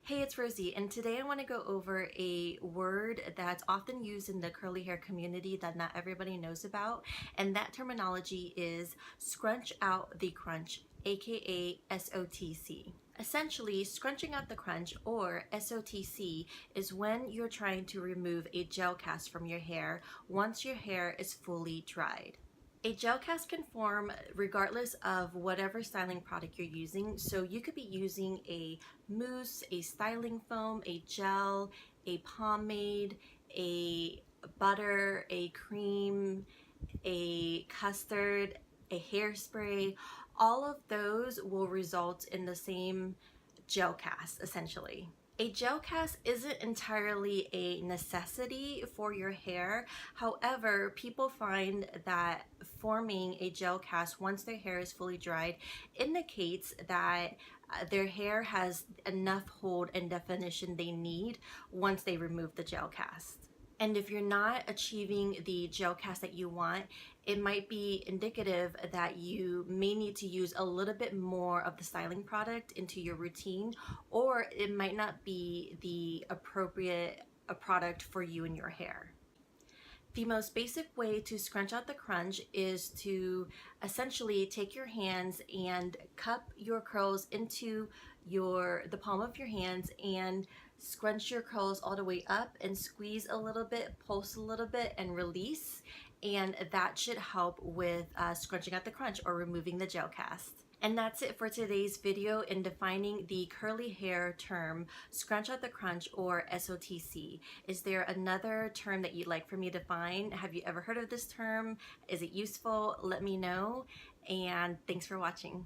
Hey, it's Rosie, and today I want to go over a word that's often used in the curly hair community that not everybody knows about, and that terminology is Scrunch Out the Crunch, aka SOTC. Essentially, scrunching out the crunch, or SOTC, is when you're trying to remove a gel cast from your hair once your hair is fully dried. A gel cast can form regardless of whatever styling product you're using. So you could be using a mousse, a styling foam, a gel, a pomade, a butter, a cream, a custard, a hairspray. All of those will result in the same gel cast essentially. A gel cast isn't entirely a necessity for your hair. However, people find that forming a gel cast once their hair is fully dried indicates that their hair has enough hold and definition they need once they remove the gel cast. And if you're not achieving the gel cast that you want, it might be indicative that you may need to use a little bit more of the styling product into your routine, or it might not be the appropriate product for you and your hair. The most basic way to scrunch out the crunch is to essentially take your hands and cup your curls into the palm of your hands and scrunch your curls all the way up and squeeze a little bit, pulse a little bit, and release. And that should help with scrunching out the crunch or removing the gel cast. And that's it for today's video in defining the curly hair term, Scrunch Out the Crunch, or SOTC. Is there another term that you'd like for me to define? Have you ever heard of this term? Is it useful? Let me know. And thanks for watching.